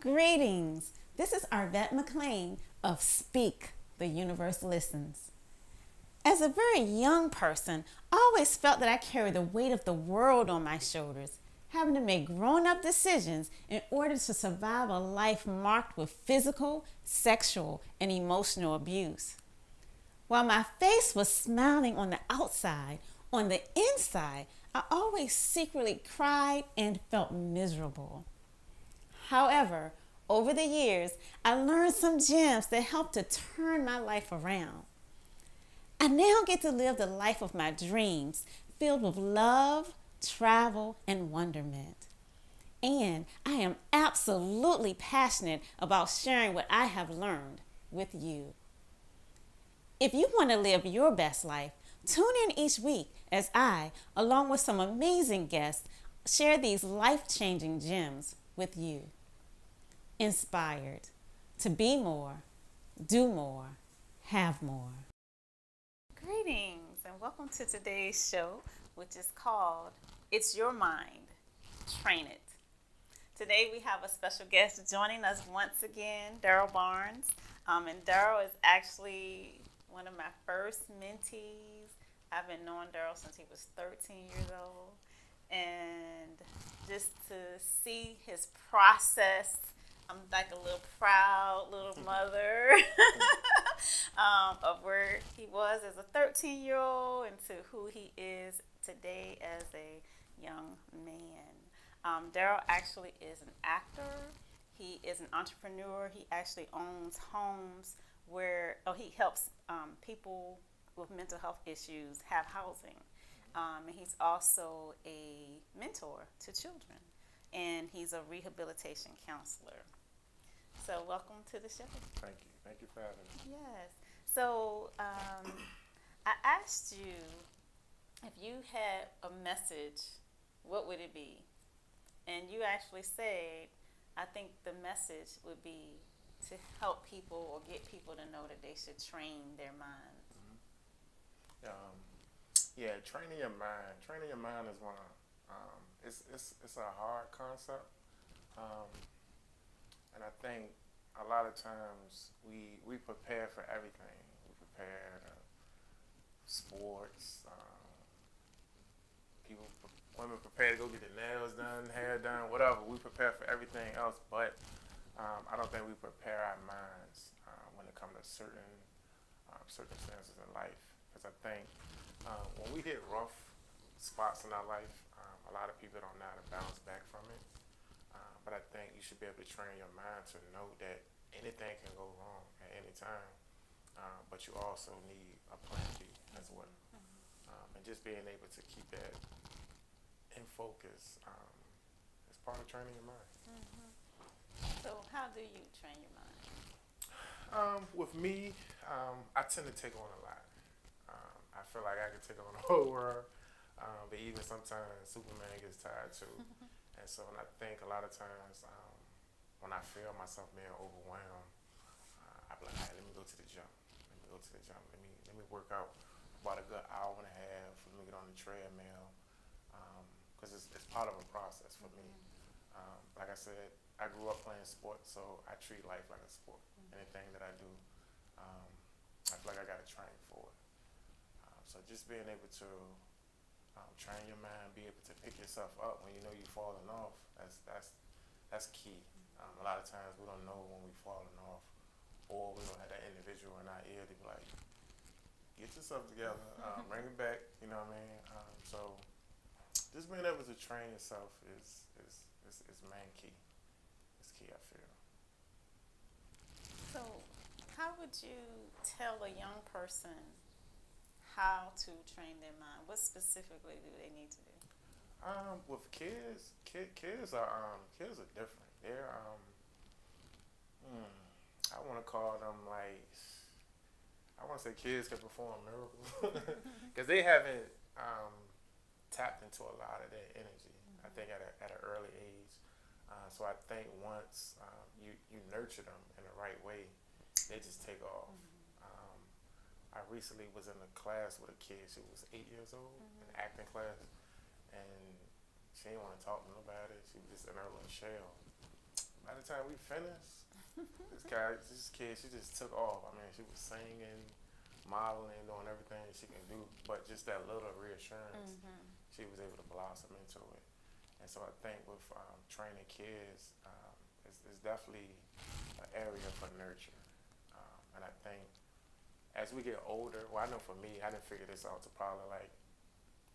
Greetings. This is Arvette McLean of Speak, The Universe Listens. As a very young person, I always felt that I carried the weight of the world on my shoulders, having to make grown-up decisions in order to survive a life marked with physical, sexual, and emotional abuse. While my face was smiling on the outside, on the inside, I always secretly cried and felt miserable. However, over the years, I learned some gems that helped to turn my life around. I now get to live the life of my dreams, filled with love, travel, and wonderment. And I am absolutely passionate about sharing what I have learned with you. If you want to live your best life, tune in each week as I, along with some amazing guests, share these life-changing gems with you. Inspired to be more, do more, have more. Greetings and welcome to today's show, which is called It's Your Mind, Train It. Today we have a special guest joining us once again, Daryl Barnes. And Daryl is actually one of my first mentees. I've been knowing Daryl since he was 13 years old. And just to see his process, I'm like a little proud little mother of where he was as a 13-year-old and to who he is today as a young man. Daryl actually is an actor. He is an entrepreneur. He actually owns homes where he helps people with mental health issues have housing. And he's also a mentor to children. And he's a rehabilitation counselor. So welcome to the show. Thank you. Thank you for having me. Yes. So I asked you if you had a message, what would it be? And you actually said, I think the message would be to help people or get people to know that they should train their minds. Yeah, training your mind. Training your mind is one of it's a hard concept, and I think a lot of times we prepare for everything. We prepare for sports. Women prepare to go get their nails done, hair done, whatever. We prepare for everything else, but I don't think we prepare our minds when it comes to certain circumstances in life. Because I think when we hit rough spots in our life, a lot of people don't know how to bounce back from it. But I think you should be able to train your mind to know that anything can go wrong at any time. But you also need a plan B as well. And just being able to keep that in focus is part of training your mind. So how do you train your mind? With me, I tend to take on a lot. I feel like I can take on the whole world, but even sometimes Superman gets tired too. And so, and I think a lot of times when I feel myself being overwhelmed, I be like, hey, let me go to the gym. Let me work out about a good hour and a half. Let me get on the treadmill, because it's part of a process for me. Like I said, I grew up playing sports, so I treat life like a sport. Anything that I do, I feel like I got to train for it. So just being able to train your mind, be able to pick yourself up when you know you're falling off, that's key. A lot of times we don't know when we're falling off, or we don't have that individual in our ear to be like, get yourself together, bring it back, you know what I mean? So just being able to train yourself is main key. It's key, I feel. So how would you tell a young person how to train their mind? What specifically do they need to do? With kids are different. They're I want to call them like, I want to say kids can perform miracles because they haven't tapped into a lot of their energy. I think at an early age. So I think once you nurture them in the right way, they just take off. I recently was in a class with a kid. She was 8 years old, in an acting class, and she didn't want to talk to nobody. She was just in her little shell. by the time we finished, this kid, she just took off. I mean, she was singing, modeling, doing everything she can do, but just that little reassurance, she was able to blossom into it. And so I think with training kids, it's definitely an area for nurture. And I think as we get older, well, I know for me, I didn't figure this out to probably like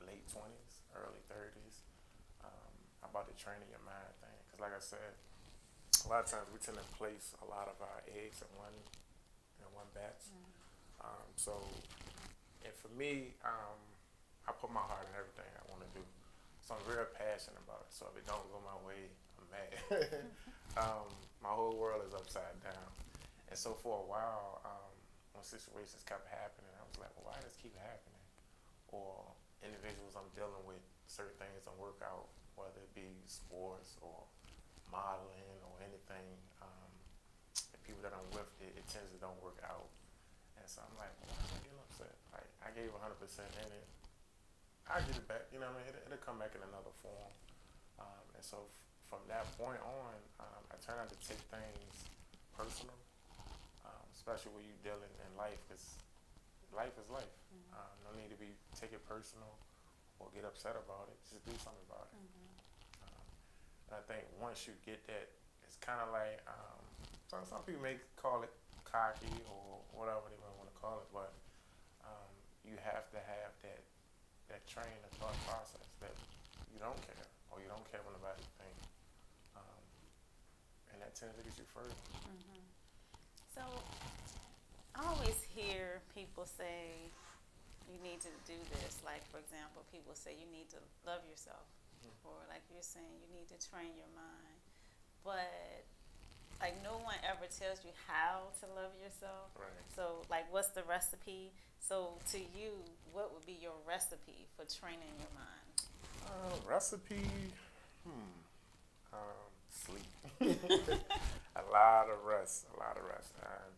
late 20s, early 30s, about the training your mind thing. Because like I said, a lot of times we tend to place a lot of our eggs in one basket. So, and for me, I put my heart in everything I want to do. So I'm very passionate about it. So if it don't go my way, I'm mad. My whole world is upside down. And so for a while, when situations kept happening, I was like, well, why does this keep happening? Or individuals I'm dealing with, certain things don't work out, whether it be sports or modeling or anything. The people that I'm with, it tends to don't work out. And so I'm like, well, why am I getting upset? Like, I gave 100% in it. I get it back, you know what I mean? It'll come back in another form. And so from that point on, I try not to take things personal, especially when you're dealing in life, because life is life. No need to take it personal or get upset about it. Just do something about it. And I think once you get that, it's kind of like, some people may call it cocky or whatever they might want to call it, but you have to have that train of thought process that you don't care, or you don't care what nobody thinks. And that tends to get you further. So I always hear people say you need to do this. Like, for example, people say you need to love yourself. Or like you're saying, you need to train your mind. But like no one ever tells you how to love yourself. Right. So like what's the recipe? So to you, what would be your recipe for training your mind? Recipe? Sleep. A lot of rest. And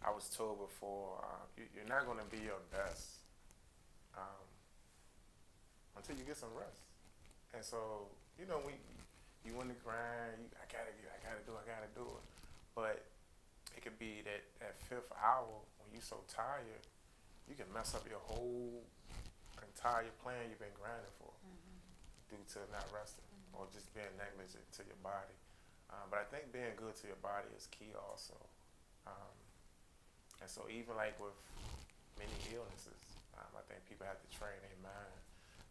I was told before, you're not going to be your best until you get some rest. And so, you know, when you in the grind, I gotta do it. But it could be that fifth hour when you're so tired, you can mess up your whole entire plan you've been grinding for due to not resting or just being negligent to your body. But I think being good to your body is key also. And so even like with many illnesses, I think people have to train their mind.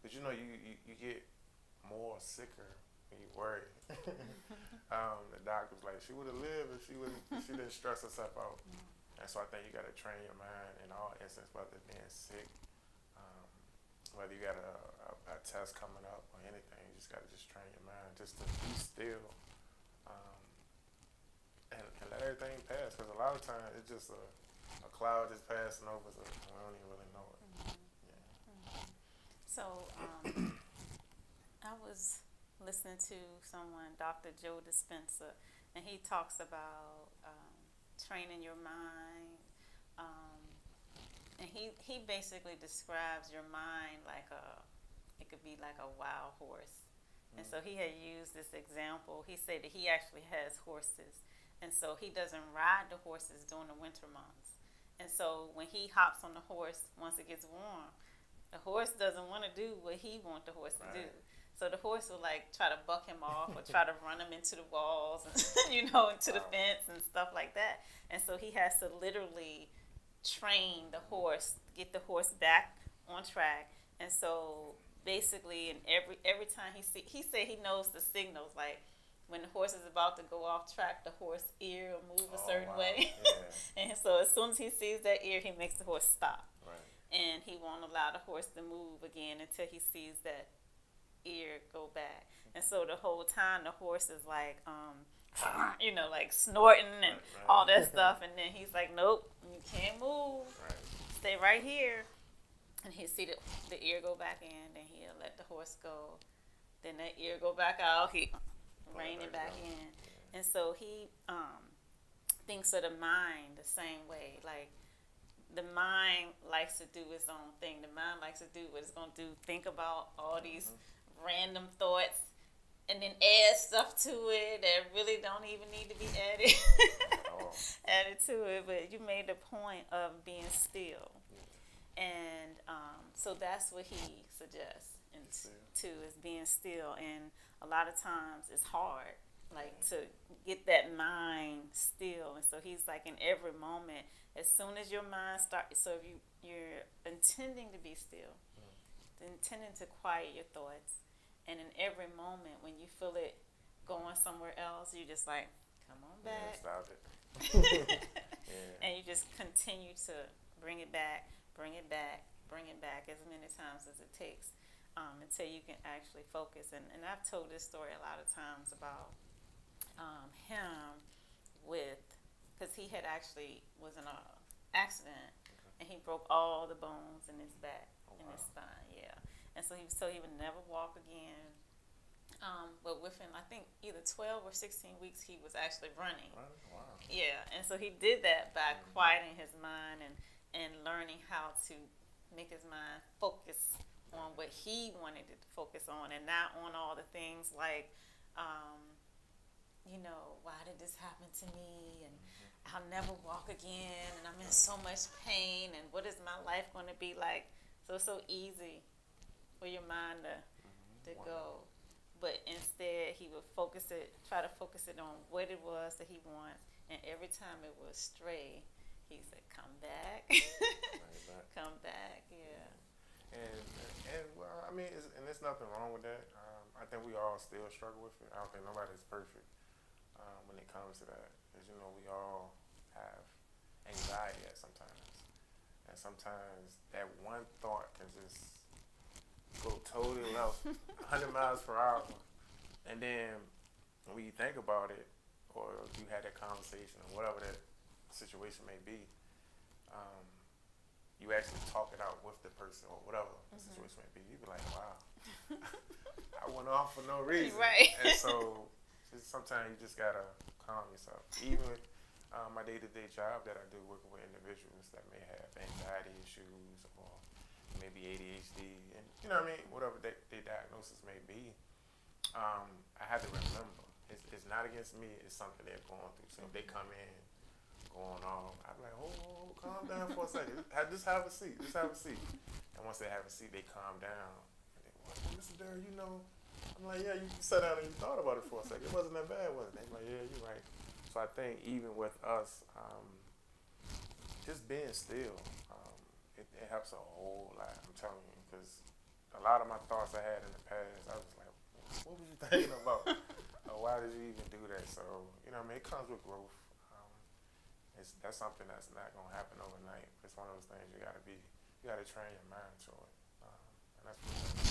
But you know, you get more sicker when you worry. The doctor's like, she would have lived if she didn't stress herself out. And so I think you got to train your mind in all instances, whether it's being sick, whether you got a test coming up or anything. You just got to train your mind just to be still and let everything pass. Because a lot of times it's just a cloud just passing over, so I don't even really know it. So I was listening to someone, Dr. Joe Dispenza, and he talks about training your mind. And he basically describes your mind like it could be like a wild horse. And so he had used this example. He said that he actually has horses. And so he doesn't ride the horses during the winter months. And so when he hops on the horse, once it gets warm, the horse doesn't want to do what he wants the horse to do. So the horse will like try to buck him off or try to run him into the walls, and, into the fence and stuff like that. And so he has to literally train the horse, get the horse back on track. And so basically, and every time he said he knows the signals, like when the horse is about to go off track, the horse ear will move a certain way. Yeah. And so as soon as he sees that ear, he makes the horse stop. Right. And he won't allow the horse to move again until he sees that ear go back. And so the whole time the horse is like like snorting and all that stuff, and then he's like, nope, you can't move, stay right here. And he'll see the ear go back in, then he'll let the horse go, then that ear go back out, he rein it back in. And so he thinks of the mind the same way. Like the mind likes to do its own thing. The mind likes to do what it's going to do, think about all these random thoughts, and then add stuff to it that really don't even need to be added Oh, added to it. But you made the point of being still, and so that's what he suggests and too is being still. And a lot of times it's hard, like to get that mind still. And so he's like, in every moment, as soon as your mind starts, so if you're intending to be still, intending to quiet your thoughts, and in every moment when you feel it going somewhere else, you just like, come on yeah, back. stop it. Yeah. And you just continue to bring it back, bring it back, bring it back as many times as it takes, until you can actually focus. And I've told this story a lot of times about him with, because he had actually was in a accident, and he broke all the bones in his back, in his spine, yeah. And so he would never walk again. But within, I think, either 12 or 16 weeks, he was actually running. Wow. Yeah, and so he did that by quieting his mind and learning how to make his mind focus on what he wanted it to focus on, and not on all the things like, why did this happen to me? And I'll never walk again, and I'm in so much pain, and what is my life going to be like? So it's so easy for your mind to go. But instead, he would try to focus it on what it was that he wants. And every time it would stray, he said, come back. Come back, yeah. And well, I mean, and there's nothing wrong with that. I think we all still struggle with it. I don't think nobody's perfect when it comes to that. Because, we all have anxiety at sometimes. And sometimes that one thought can just go totally left, 100 miles per hour. And then when you think about it, or you had that conversation, or whatever that situation may be, you actually talk it out with the person, or whatever the situation may be. You be like, wow, I went off for no reason. Right. And so sometimes you just gotta calm yourself. Even with my day-to-day job that I do, working with individuals that may have anxiety issues or maybe ADHD, and whatever their diagnosis may be, I have to remember it's not against me. It's something they're going through. So if they come in going off, I'm like, oh, calm down for a second. Just have a seat. And once they have a seat, they calm down. And they, well, Mr. Derry, I'm like, yeah, you sat down and you thought about it for a second. It wasn't that bad, was it? They're like, yeah, you're right. So I think even with us, just being still, it helps a whole lot. I'm telling you, because a lot of my thoughts I had in the past, I was like, what was you thinking about? Why did you even do that? So, it comes with growth. That's something that's not going to happen overnight. It's one of those things you got to train your mind to it. And that's what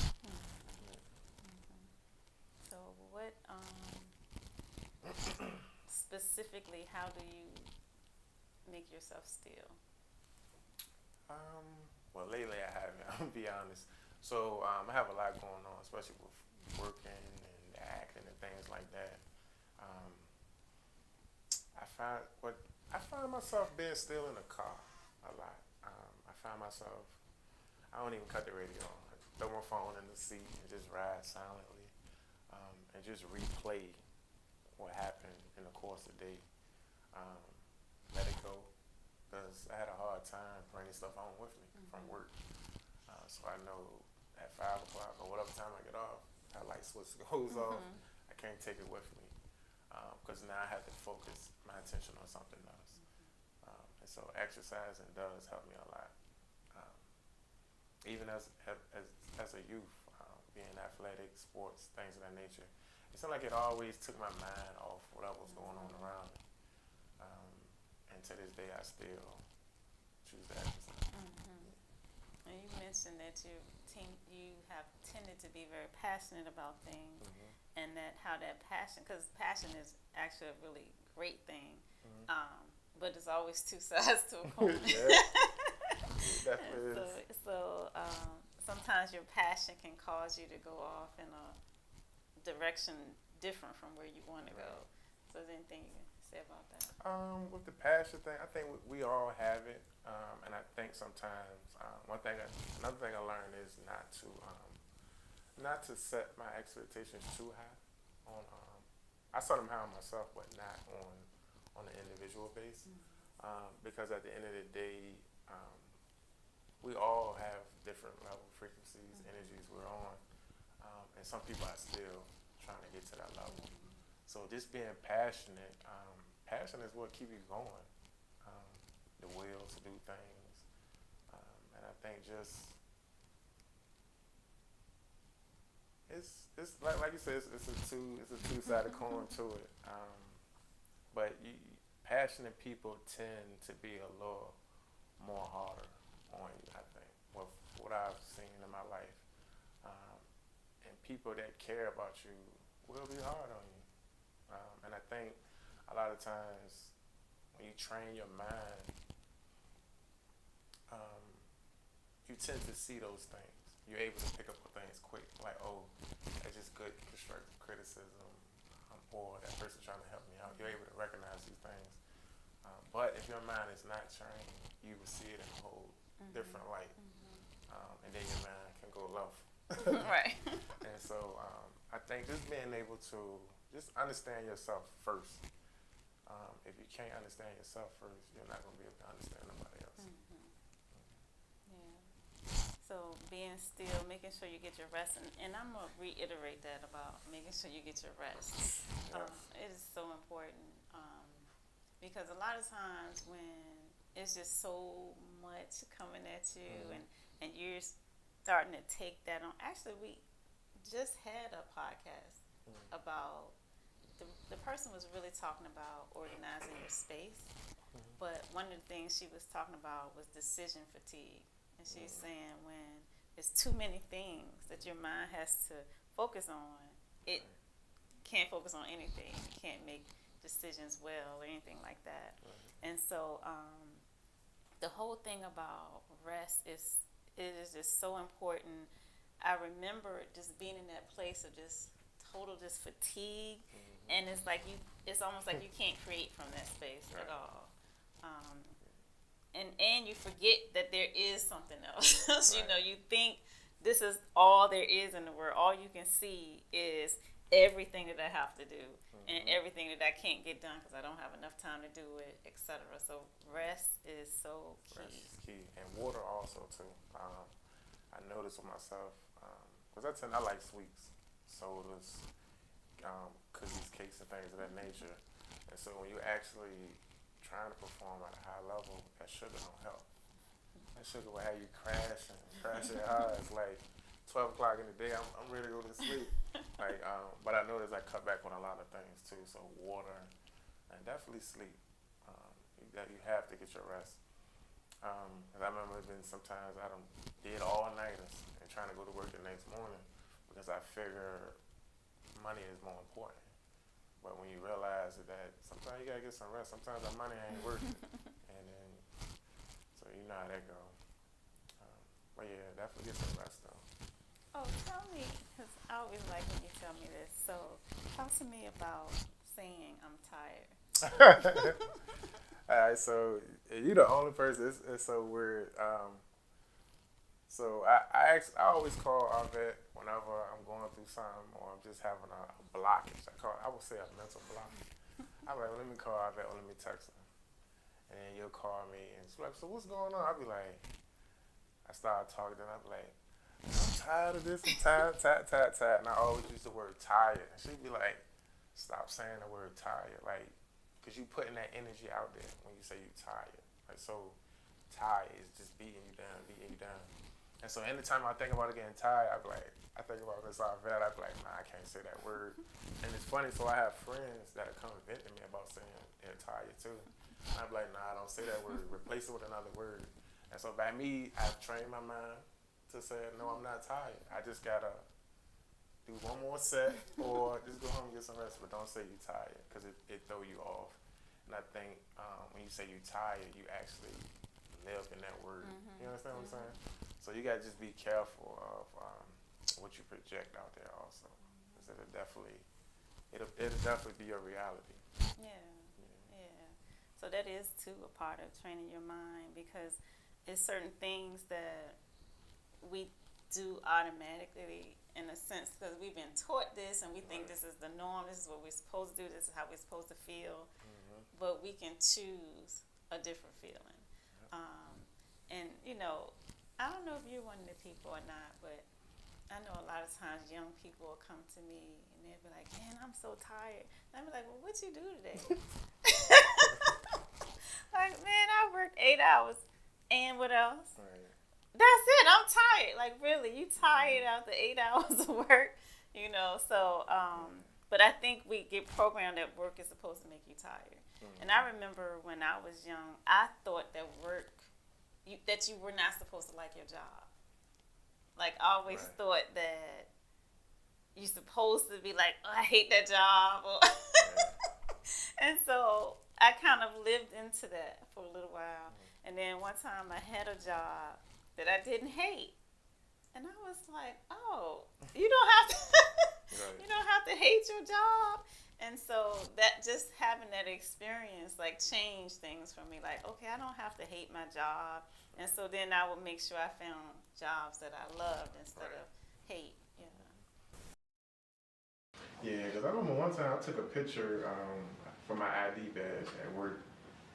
So what, specifically, how do you make yourself still? Well, lately I haven't, I'll be honest. So I have a lot going on, especially with working and acting and things like that. I find myself being still in the car a lot. I find myself, I don't even cut the radio on. I throw my phone in the seat and just ride silently, and just replay what happened in the course of the day. Let it go, because I had a hard time bringing stuff home with me from work. So I know at 5 o'clock or whatever time I get off, that light switch goes off. I can't take it with me, because now I have to focus my attention on something else. And so exercising does help me a lot. Even as a youth, being athletic, sports, things of that nature, it seemed like it always took my mind off whatever was going on around me. And to this day, I still choose to exercise. And you mentioned that you have tended to be very passionate about things, and that how that passion, because passion is actually a really great thing, but there's always two sides to a coin. Definitely is. So sometimes your passion can cause you to go off in a direction different from where you want to go. So is there anything you can say about that? With the passion thing, I think we all have it, and I think sometimes another thing I learned is not to set my expectations too high. on I saw them high on myself, but not on an individual base. Because at the end of the day, um, we all have different level frequencies, energies we're on, and some people are still trying to get to that level. So just being passionate, passion is what keeps you going. Um, the will to do things, and I think just it's like you said, it's a two-sided coin to it. But passionate people tend to be a little more harder on you. I think with what I've seen in my life, um, and people that care about you will be hard on you. And I think a lot of times when you train your mind, um, you tend to see those things. You're able to pick up on things quick, like, oh, that's just good constructive criticism, or that person trying to help me out. You're able to recognize these things. But if your mind is not trained, you will see it in a whole different light, and then your mind can go left. Right. And so I think just being able to just understand yourself first. If you can't understand yourself first, you're not going to be able to understand nobody else. Yeah. So being still, making sure you get your rest, and I'm going to reiterate that about making sure you get your rest. Yes. It is so important, because a lot of times when it's just so much coming at you, and you're starting to take that on. Actually, we just had a podcast about the person was really talking about organizing your space, but one of the things she was talking about was decision fatigue. And she's saying when it's too many things that your mind has to focus on, it can't focus on anything. You can't make decisions well or anything like that. And so the whole thing about rest it is just so important. I remember just being in that place of just total just fatigue, and it's like it's almost like you can't create from that space at all. And you forget that there is something else. You know, you think this is all there is in the world. All you can see is everything that I have to do and everything that I can't get done because I don't have enough time to do it, etc. So rest is so key. Rest is key, and water also too. I notice with myself because I like sweets, sodas, cookies, cakes, and things of that nature. And so when you actually trying to perform at a high level, that sugar don't help. That sugar will have you crashing hard. It's like 12 o'clock in the day, I'm ready to go to sleep. But I notice I cut back on a lot of things too. So water and definitely sleep. You have to get your rest. And I remember been sometimes I did all nighters and trying to go to work the next morning because I figure money is more important. But when you realize that sometimes you gotta get some rest, sometimes that money ain't worth it. And then, so you know how that go. But yeah, definitely get some rest though. Oh, tell me, because I always like when you tell me this. So, talk to me about saying I'm tired. Alright, so you the only person. It's so weird. So I always call Arvette whenever I'm going through something or I'm just having a blockage. I would say a mental blockage. I'm like, well, let me call Arvette or let me text her. And then you'll call me and she's like, so what's going on? I'll be like, I start talking and I'll be like, I'm tired of this, I'm tired. And I always use the word tired. And she'd be like, stop saying the word tired. Like, because you putting that energy out there when you say you're tired. Like, so tired is just beating you down. And so anytime I think about it getting tired, I think about this Arvette, I be like, nah, I can't say that word. And it's funny, so I have friends that come vent to me about saying they're tired too. And I be like, nah, don't say that word. Replace it with another word. And so by me, I've trained my mind to say, no, I'm not tired. I just gotta do one more set or just go home and get some rest. But don't say you're tired because it throw you off. And I think when you say you're tired, you actually live in that word. You understand what I'm saying? So you gotta just be careful of what you project out there also, because it'll definitely be your reality. Yeah. So that is too a part of training your mind, because it's certain things that we do automatically in a sense because we've been taught this and we think this is the norm, this is what we're supposed to do, this is how we're supposed to feel, but we can choose a different feeling. And you know, I don't know if you're one of the people or not, but I know a lot of times young people will come to me and they'll be like, man, I'm so tired. And I'll be like, well, what'd you do today? Like, man, I worked 8 hours. And what else? Right. That's it. I'm tired. Like, really, you tired after 8 hours of work, you know? So, but I think we get programmed that work is supposed to make you tired. And I remember when I was young, I thought that that you were not supposed to like your job. Like, I always thought that you're supposed to be like, oh, I hate that job. And so I kind of lived into that for a little while. And then one time I had a job that I didn't hate. And I was like, oh, you don't have to you don't have to hate your job. And so that just having that experience like changed things for me. Like, okay, I don't have to hate my job. And so then I would make sure I found jobs that I loved instead of hate. Yeah, because I remember one time I took a picture for my ID badge at work,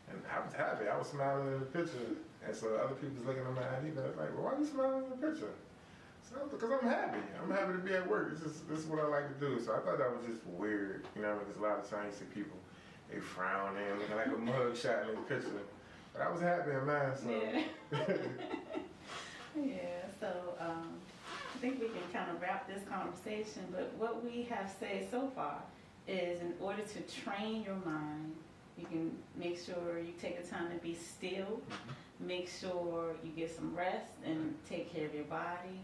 and I was happy. I was smiling in the picture, and so other people was looking at my ID badge like, well, why are you smiling in the picture? So, because I'm happy. I'm happy to be at work. This is what I like to do. So I thought that was just weird. You know, because a lot of times you see people, they frown and looking like a mug shot in the picture. But I was happy in mine, so. Yeah, so I think we can kind of wrap this conversation, but what we have said so far is in order to train your mind, you can make sure you take the time to be still, make sure you get some rest and take care of your body.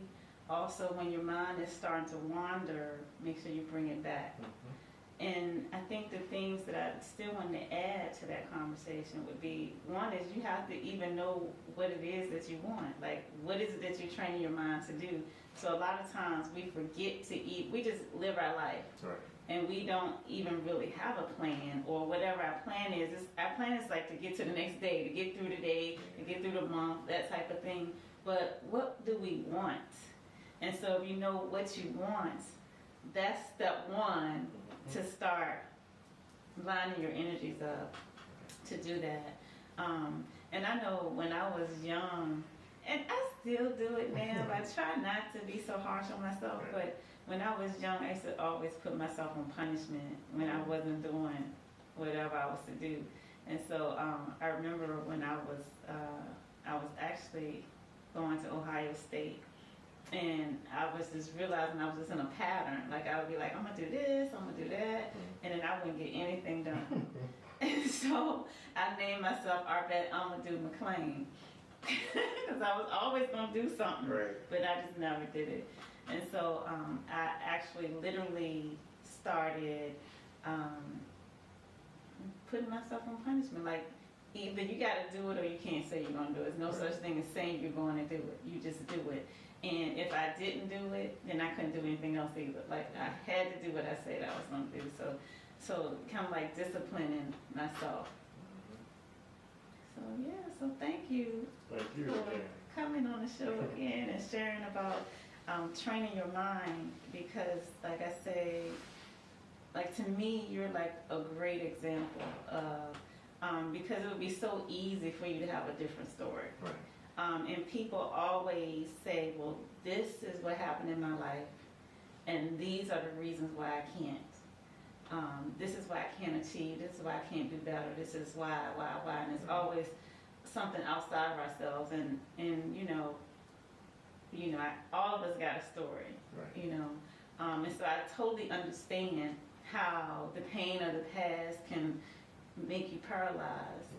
Also, when your mind is starting to wander, make sure you bring it back. And I think the things that I still want to add to that conversation would be, one is you have to even know what it is that you want. Like, what is it that you're training your mind to do? So a lot of times we forget to eat. We just live our life. Right. And we don't even really have a plan or whatever our plan is. Our plan is like to get to the next day, to get through the day, to get through the month, that type of thing. But what do we want? And so if you know what you want, that's step one to start lining your energies up to do that. And I know when I was young, and I still do it now, but I try not to be so harsh on myself, but when I was young, I used to always put myself on punishment when I wasn't doing whatever I was to do. And so I remember when I was actually going to Ohio State, and I was just realizing I was just in a pattern. Like, I would be like, I'm going to do this, I'm going to do that, and then I wouldn't get anything done. And so I named myself Arvette Amadou McClain because I was always going to do something, but I just never did it. And so I actually literally started putting myself on punishment. Like, either you got to do it or you can't say you're going to do it. There's no such thing as saying you're going to do it. You just do it. And if I didn't do it, then I couldn't do anything else either. Like, I had to do what I said I was going to do. So kind of like disciplining myself. So yeah, so thank you for coming on the show again and sharing about training your mind, because like I say, like to me, you're like a great example of, because it would be so easy for you to have a different story. And people always say, well, this is what happened in my life, and these are the reasons why I can't. This is why I can't achieve, this is why I can't do better, this is why, and it's always something outside of ourselves, and you know, all of us got a story, you know, and so I totally understand how the pain of the past can make you paralyzed,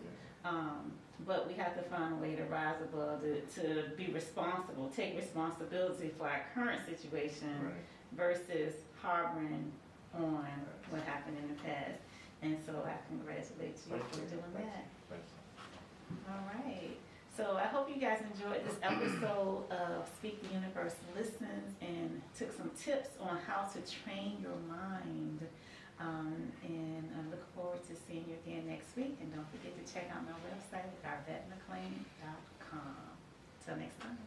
but we have to find a way to rise above, to be responsible, take responsibility for our current situation versus harboring on what happened in the past. And so I congratulate you for doing that. All right. So I hope you guys enjoyed this episode of Speak the Universe Listens and took some tips on how to train your mind. And I look forward to seeing you again next week. And don't forget to check out my website, ArvetteMcClain.com. Till next time.